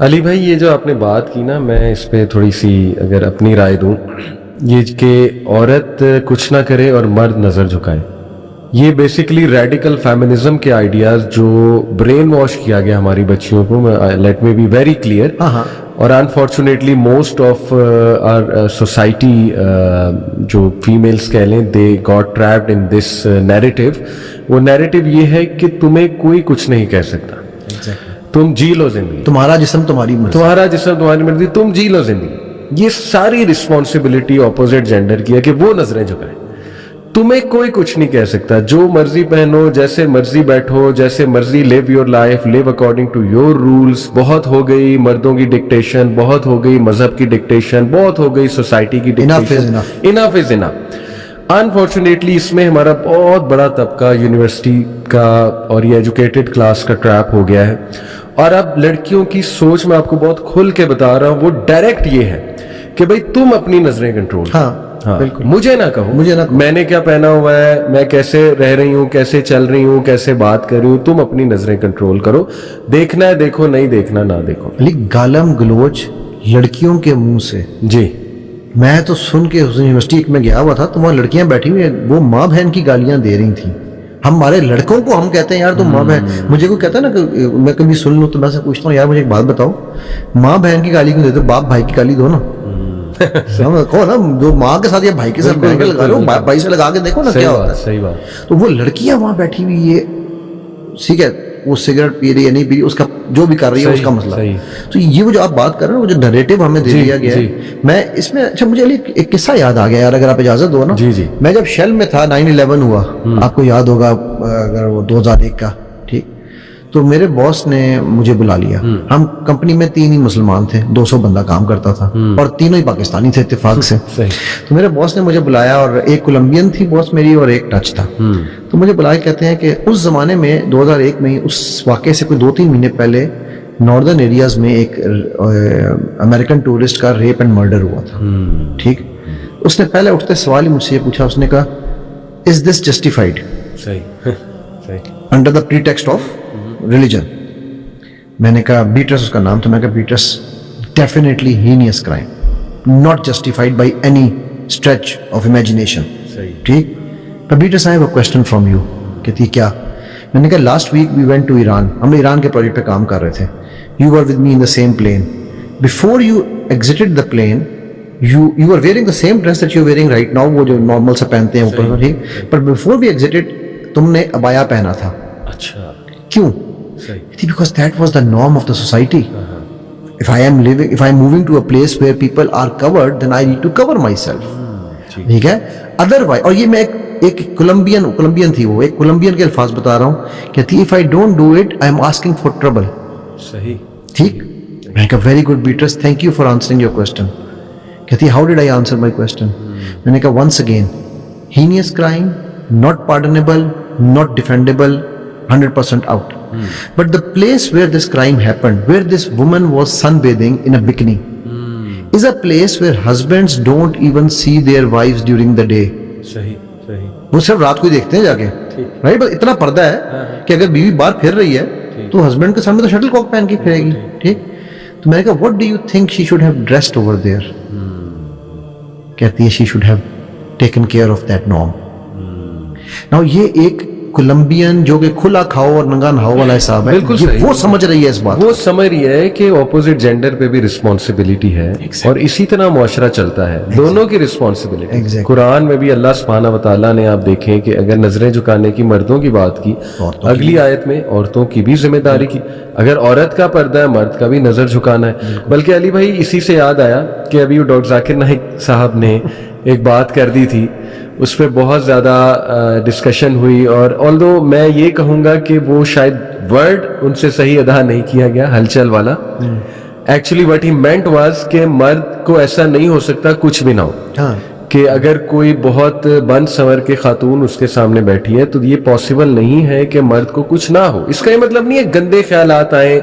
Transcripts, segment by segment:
علی بھائی یہ جو آپ نے بات کی نا، میں اس پہ تھوڑی سی اگر اپنی رائے دوں، یہ کہ عورت کچھ نہ کرے اور مرد نظر جھکائے، یہ بیسیکلی ریڈیکل فیمنزم کے آئیڈیاز جو برین واش کیا گیا ہماری بچیوں کو. Let me be very clear. اور unfortunately most of our society جو فیمیلس کہہ لیں، they got trapped in this narrative. وہ نیریٹو یہ ہے کہ تمہیں کوئی کچھ نہیں کہہ سکتا، تم جی لو زندگی، تمہارا جسم تمہاری مرضی، تمہارا جسم تمہاری مرضی، تم جی لو زندگی. یہ ساری رسپانسبلٹی اپوزٹ جینڈر کی ہے کہ وہ نظریں جھکائیں. تمہیں کوئی کچھ نہیں کہہ سکتا، جو مرضی پہنو، جیسے مرضی بیٹھو، جیسے مرضی live your life, live according to your rules. بہت ہو گئی مردوں کی ڈکٹیشن، بہت ہو گئی مذہب کی ڈکٹیشن، بہت ہو گئی سوسائٹی کی ڈکٹیشن. انف از انف. انفارچونیٹلی اس میں ہمارا بہت بڑا طبقہ یونیورسٹی کا اور یہ ایجوکیٹڈ کلاس کا ٹریپ ہو گیا ہے. اور اب لڑکیوں کی سوچ میں آپ کو بہت کھل کے بتا رہا ہوں، وہ ڈائریکٹ یہ ہے کہ بھئی تم اپنی نظریں کنٹرول. ہاں بالکل، مجھے نہ کہو میں نے کیا پہنا ہوا ہے، میں کیسے رہ رہی ہوں، کیسے چل رہی ہوں، کیسے بات کر رہی ہوں. تم اپنی نظریں کنٹرول کرو. دیکھنا ہے دیکھو، نہیں دیکھنا نہ دیکھو. گالم گلوچ لڑکیوں کے منہ سے، جی میں تو سن کے اس یونیورسٹی میں گیا ہوا تھا تو وہاں لڑکیاں بیٹھی ہوئی وہ ماں بہن کی گالیاں دے رہی تھیں. ہمارے لڑکوں کو ہم کہتے ہیں یار تم ماں بہن. مجھے کوئی کہتا ہے نا کہ میں کبھی سن لوں تو میں سے پوچھتا ہوں یار مجھے ایک بات بتاؤ، ماں بہن کی گالی کیوں دیتے ہو؟ باپ بھائی کی گالی دو نا. کہو نا، جو ماں کے ساتھ یا بھائی کے ساتھ لگا لو، بھائی سے لگا کے دیکھو نا کیا ہوتا ہے. صحیح بات. تو وہ لڑکیاں وہاں بیٹھی ہوئی ہے، ٹھیک ہے، وہ سگریٹ پی رہی ہے نہیں پی رہی، اس کا جو بھی کر رہی ہے اس کا مسئلہ. تو یہ وہ جو آپ بات کر رہے ہیں، وہ جو نریٹو ہمیں دے دیا گیا ہے، میں اس میں اچھا مجھے ایک قصہ یاد آ گیا یار، اگر آپ اجازت دو نا. میں جب شیل میں تھا 9/11 ہوا، آپ کو یاد ہوگا اگر وہ 2001 کا، ٹھیک. تو میرے باس نے مجھے بلا لیا. ہم کمپنی میں 3 ہی مسلمان تھے، 200 بندہ کام کرتا تھا اور تینوں ہی پاکستانی تھے اتفاق سے. تو میرے باس نے مجھے بلایا اور ایک کولمبین تھی باس میری اور ایک ڈچ تھا. تو مجھے بلایا، کہتے ہیں کہ اس زمانے میں 2001 میں اس واقعے سے کوئی 2-3 مہینے پہلے ناردرن ایریاز میں ایک امریکن ٹورسٹ کا ریپ اینڈ مرڈر ہوا تھا. ٹھیک. اس نے پہلے اٹھتے سوال ہی مجھ سے یہ پوچھا، اس نے کہا is this justified under the pretext of religion. میں نے کہا بیٹرس اس کا نام تھا، میں نے کہا Beatrice definitely heinous crime, not justified by any stretch of imagination. ٹھیک. Beatrice I have a question from you. کہتی کیا؟ میں نے کہا last week we went to Iran, ہم ایران کے پروجیکٹ پہ کام کر رہے تھے. You were with me in the same plane. Before you exited the plane you are wearing the same dress that you are wearing right now، وہ جو normal سے پہنتے ہیں اوپر. ٹھیک. but before we exited تم نے عبایا پہنا تھا. اچھا کیوں؟ because that was the norm of the society. if I am moving to a place where people are covered, then I need to cover myself. ٹھیک ہے. otherwise، اور یہ میں ایک کولمبین تھی، وہ ایک کولمبین کے الفاظ بتا رہا ہوں، کہتی if I don't do it I am asking for trouble. صحیح. ٹھیک. میں نے کہا very good Beatrice, thank you for answering your question. کہتی how did I answer my question? میں نے کہا once again heinous crime, not pardonable, not defendable, 100% out. But the place where this crime happened, where this woman was sunbathing in a bikini, is a place where husbands don't even see their wives during the day. صحیح صحیح. وہ صرف رات کو ہی دیکھتے ہیں جا کے. رائٹ. بس اتنا پردہ ہے کہ اگر بیوی باہر پھر رہی ہے تو ہسبینڈ کے سامنے تو شٹل کاک پہن کے پھرے گی. ٹھیک. تو میں نے کہا what do you think she should have dressed over there? کہتی ہے she should have taken care of that norm. Now یہ ایک کولمبین جو کہ کھلا کھاؤ اور ننگا نہاؤ والا حساب ہے، وہ سمجھ رہی ہے اس بات، وہ سمجھ رہی ہے کہ اپوزٹ جینڈر پہ بھی رسپانسبلٹی ہے اور اسی طرح معاشرہ چلتا ہے، دونوں کی رسپانسبلٹی. قرآن میں بھی اللہ سبحانہ و تعالیٰ نے آپ دیکھیں کہ اگر نظریں جھکانے کی مردوں کی بات کی، اگلی آیت میں عورتوں کی بھی ذمہ داری کی. اگر عورت کا پردہ ہے، مرد کا بھی نظر جھکانا ہے. بلکہ علی بھائی اسی سے یاد آیا کہ ابھی ڈاکٹر ذاکر نائک صاحب نے ایک بات کر دی تھی، اس پہ بہت زیادہ ڈسکشن ہوئی، اور آلدو میں یہ کہوں گا کہ وہ شاید ورڈ ان سے صحیح ادا نہیں کیا گیا، ہلچل والا. Actually what he meant was کہ مرد کو ایسا نہیں ہو سکتا کچھ بھی نہ ہو، کہ اگر کوئی بہت بن سنور کے خاتون اس کے سامنے بیٹھی ہے تو یہ پاسبل نہیں ہے کہ مرد کو کچھ نہ ہو. اس کا یہ مطلب نہیں ہے گندے خیالات آئیں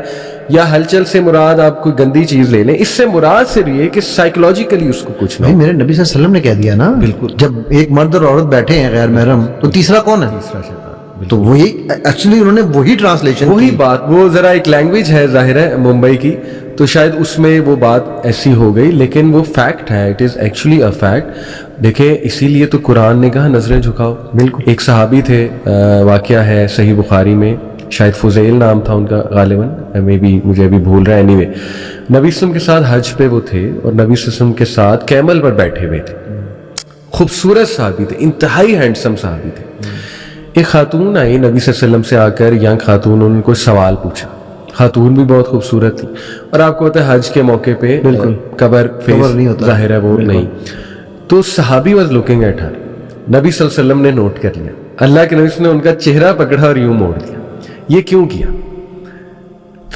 یا ہلچل سے مراد آپ کوئی گندی چیز لے لیں، اس سے مراد صرف یہ کہ سائیکولوجیکلی اس کو کچھ نہ ہو. میرے نبی صلی اللہ علیہ وسلم نے کہہ دیا نا، بالکل، جب ایک مرد اور عورت بیٹھے ہیں غیر محرم تو تیسرا کون ہے؟ تیسرا شیطان. تو وہی ایکچولی انہوں نے وہی ٹرانسلیشن وہی بات, وہ ذرا ایک لینگویج ہے ظاہر ہے ممبئی کی, تو شاید اس میں وہ بات ایسی ہو گئی, لیکن وہ فیکٹ ہے, it is actually a fact. دیکھیں اسی لیے تو قرآن نے کہا نظریں جھکاؤ. بالکل. ایک صحابی تھے, واقعہ ہے صحیح بخاری میں, شاید فضیل نام تھا ان کا غالباً, میں بھی مجھے ابھی بھول رہا ہے, اینی وے نبی وسلم کے ساتھ حج پہ وہ تھے, اور نبی وسلم کے ساتھ کیمل پر بیٹھے ہوئے تھے. خوبصورت صحابی تھے, انتہائی ہینڈسم صحابی تھے. ایک خاتون آئی نبی صلی اللہ علیہ وسلم سے آ کر, ینگ خاتون, انہوں نے کوئی سوال پوچھا. خاتون بھی بہت خوبصورت تھی, اور آپ کو پتا ہے حج کے موقع پہ بالکل کور نہیں ہوتا, ظاہر ہے وہ نہیں. تو صحابی واز لوکنگ ایٹ ہر, نبی صلی اللہ علیہ وسلم نے نوٹ کر لیا, اللہ کے نبی نے ان کا چہرہ پکڑا اور یوں موڑ دیا. یہ کیوں کیا؟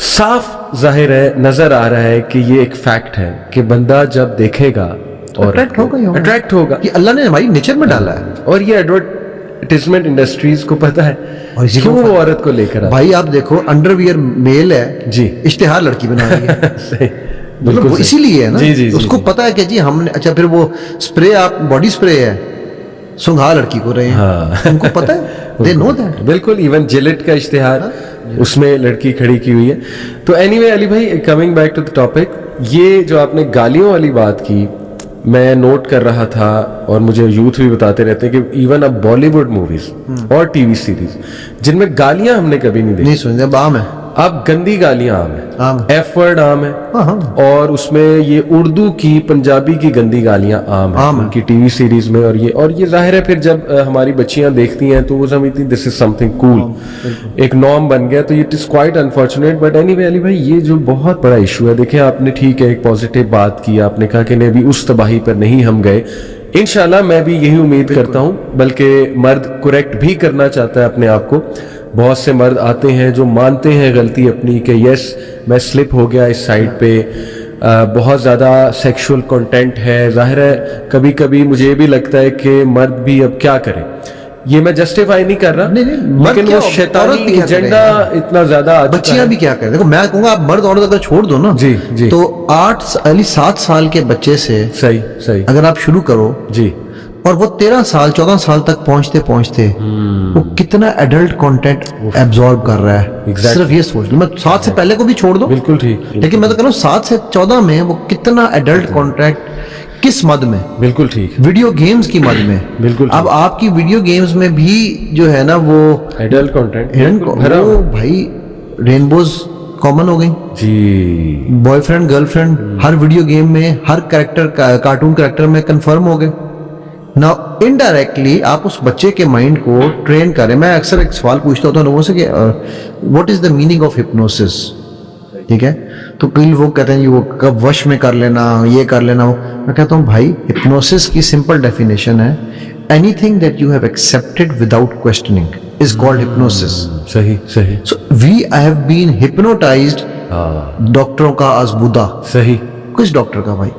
صاف ظاہر ہے, نظر آ رہا ہے کہ یہ ایک فیکٹ ہے کہ بندہ جب دیکھے گا اور اٹریکٹ ہوگا, کہ اللہ نے ہماری نیچر میں ڈالا ہے. اور یہ ایڈورٹائزمنٹ انڈسٹریز کو پتہ ہے کیوں وہ عورت کو لے کر. بھائی آپ دیکھو, انڈر ویئر میل ہے جی, اشتہار لڑکی بنا رہی ہے. بالکل وہ اسی لیے ہے نا, جی, اس کو پتا ہے کہ جی ہم نے, اچھا پھر وہ اسپرے, آپ باڈی اسپرے ہے, سنگھا لڑکی کو رہے ہیں, ان کو پتا ہے, دے نو دیٹ. بالکل, ایون جیلٹ کا اشتہار اس میں لڑکی کھڑی کی ہوئی ہے. تو اینی وے علی بھائی, coming back to the topic, یہ جو آپ نے گالیوں والی بات کی, میں نوٹ کر رہا تھا, اور مجھے یوتھ بھی بتاتے رہتے ہیں کہ ایون اب بالی ووڈ موویز اور ٹی وی سیریز جن میں گالیاں ہم نے کبھی نہیں دیکھی, نہیں سنتے, اب عام ہے, اب گندی گالیاں عام ہیں, ایف ورڈ عام ہے, اور اس میں یہ اردو کی, پنجابی کی گندی گالیاں عام ہیں ان کی ٹی وی سیریز میں. اور یہ ظاہر ہے پھر جب ہماری بچیاں دیکھتی ہیں تو وہ سمجھتی ہیں دس از سم تھنگ کول, ایک نارم بن گیا. تو it is quite unfortunate, but anyway Ali بھائی یہ جو بہت بڑا ایشو ہے, دیکھیں آپ نے ٹھیک ہے ایک پازیٹیو بات کی, آپ نے کہا کہ نہیں ابھی اس تباہی پر نہیں ہم گئے. انشاءاللہ میں بھی یہی امید کرتا ہوں, بلکہ مرد کریکٹ بھی کرنا چاہتا ہے اپنے آپ کو. بہت سے مرد آتے ہیں جو مانتے ہیں غلطی اپنی کہ یس میں سلپ ہو گیا اس سائٹ پہ, بہت زیادہ سیکشول کنٹینٹ ہے. ظاہر ہے کبھی کبھی مجھے بھی لگتا ہے کہ مرد بھی اب کیا کرے, یہ میں جسٹیفائی نہیں کر رہا, لیکن وہ شیطانی ایجنڈا اتنا زیادہ آ چکا ہے. بچیاں بھی کیا کریں, دیکھو میں کہوں گا آپ مرد عورت اگر چھوڑ دو نا, جی تو 7 سال کے بچے سے صحیح اگر آپ شروع کرو جی, اور وہ 13 سال 14 سال تک پہنچتے وہ کتنا ایڈلٹ کنٹینٹ ایبزارب کر رہا ہے, صرف یہ سوچ لو. میں 7 سے پہلے کو بھی چھوڑ دو, بالکل ٹھیک, لیکن میں تو کہہ رہا ہوں 7 سے 14 میں وہ کتنا ایڈلٹ کنٹینٹ, کس مد میں, بالکل ٹھیک, ویڈیو گیمز کی مد میں. بالکل. اب آپ کی ویڈیو گیمز میں بھی جو ہے نا وہ ایڈلٹ کنٹینٹ, وہ بھائی رینبوز کامن ہو گئی جی, بوائے فرینڈ گرل فرینڈ ہر ویڈیو گیم میں, ہر کریکٹر کارٹون کریکٹر میں کنفرم ہو گئے. نا انڈائریکٹلی آپ اس بچے کے مائنڈ کو ٹرین کریں. میں اکثر ایک سوال پوچھتا ہوتا ہوں لوگوں سے کہ what is the meaning of hypnosis, ٹھیک ہے, تو کئی لوگ کہتے ہیں وہ کب وش میں کر لینا, یہ کر لینا. میں کہتا ہوں بھائی ہپنوسس کی سمپل ڈیفینیشن ہے, any thing that you have accepted without questioning is called hypnosis. صحیح, سو وی ہیو بین ہپنوٹائزڈ, ڈاکٹروں کا آزمودہ, صحیح, کس ڈاکٹر کا بھائی,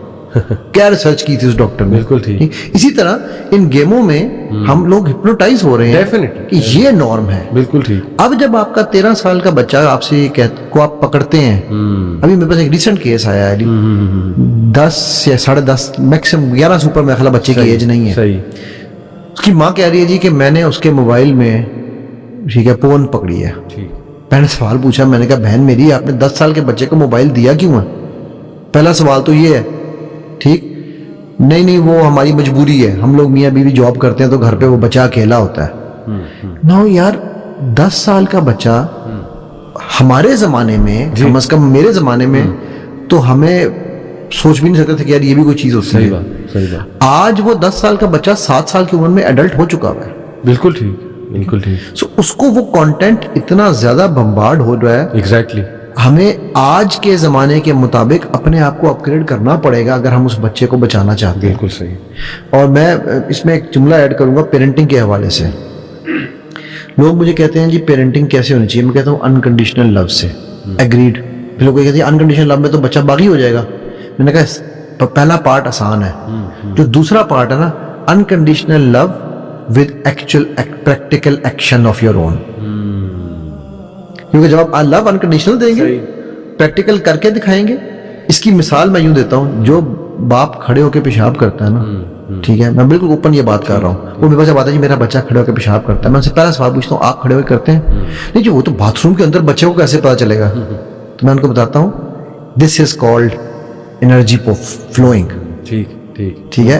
کیا ریسرچ کی تھی اس ڈاکٹر نے, بالکل ٹھیک. اسی طرح ان گیموں میں ہم لوگ ہپنوٹائز ہو رہے ہیں کہ یہ نارم ہے, بالکل ٹھیک. اب جب آپ کا 13 سال کا بچہ آپ سے کو آپ پکڑتے ہیں, ابھی میرے پاس ایک ریسنٹ کیس آیا ہے, 10 یا 10.5 میکسیمم 11 سے اوپر میرا خیال بچے کی ایج نہیں ہے. صحیح. اس کی ماں کہہ رہی ہے جی کہ میں نے اس کے موبائل میں, ٹھیک ہے, پون پکڑی ہے. میں نے سوال پوچھا, میں نے کہا بہن میری آپ نے 10 سال کے بچے کو موبائل دیا کیوں ہے؟ پہلا سوال تو یہ ہے, ٹھیک, نہیں وہ ہماری مجبوری ہے, ہم لوگ میاں بیوی جاب کرتے ہیں تو گھر پہ وہ بچہ اکیلا ہوتا ہے. نو یار 10 سال کا بچہ ہمارے زمانے میں, کم از کم میرے زمانے میں تو ہمیں سوچ بھی نہیں سکتے تھے کہ یار یہ بھی کوئی چیز ہوتی ہے. صحیح بات. آج وہ 10 سال کا بچہ 7 سال کی عمر میں ایڈلٹ ہو چکا ہے. بالکل ٹھیک, بالکل ٹھیک. سو اس کو وہ کانٹینٹ اتنا زیادہ بمبارڈ ہو رہا ہے, ایگزیکٹلی. ہمیں آج کے زمانے کے مطابق اپنے آپ کو اپگریڈ کرنا پڑے گا اگر ہم اس بچے کو بچانا چاہتے ہیں. بالکل صحیح. اور میں اس میں ایک جملہ ایڈ کروں گا پیرنٹنگ کے حوالے سے. لوگ مجھے کہتے ہیں جی پیرنٹنگ کیسے ہونی چاہیے, میں کہتا ہوں انکنڈیشنل لو سے. ایگریڈ. پھر لوگ کہتے ہیں انکنڈیشنل لو میں تو بچہ باغی ہو جائے گا. میں نے کہا پہلا پارٹ آسان ہے, جو دوسرا پارٹ ہے نا, unconditional love with actual practical action of your own. کیونکہ جب آپ لو انکنڈیشنل دیں گے, پریکٹیکل کر کے دکھائیں گے. اس کی مثال میں یوں دیتا ہوں, جو باپ کھڑے ہو کے پیشاب کرتا ہے نا, ٹھیک ہے, میں بالکل اوپن یہ بات کر رہا ہوں. وہ میرے پاس بات ہے جی میرا بچہ کھڑے ہو کے پیشاب کرتا ہے, میں ان سے پہلا سوال پوچھتا ہوں آپ کھڑے ہو کے کرتے ہیں؟ نہیں جی وہ تو باتھ روم کے اندر بچے کو کیسے پتا چلے گا. تو میں ان کو بتاتا ہوں دس از کالڈ انرجی فلوئنگ. ٹھیک ہے,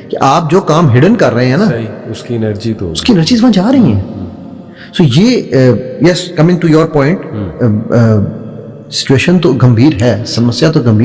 کہ آپ جو کام ہڈن کر رہے ہیں نا اس کی انرجی تو اس کی انرجیز وہاں جا رہی ہیں. سو یہ yes coming to your point, situation تو گمبھیر ہے, سمسیا تو گمبھیر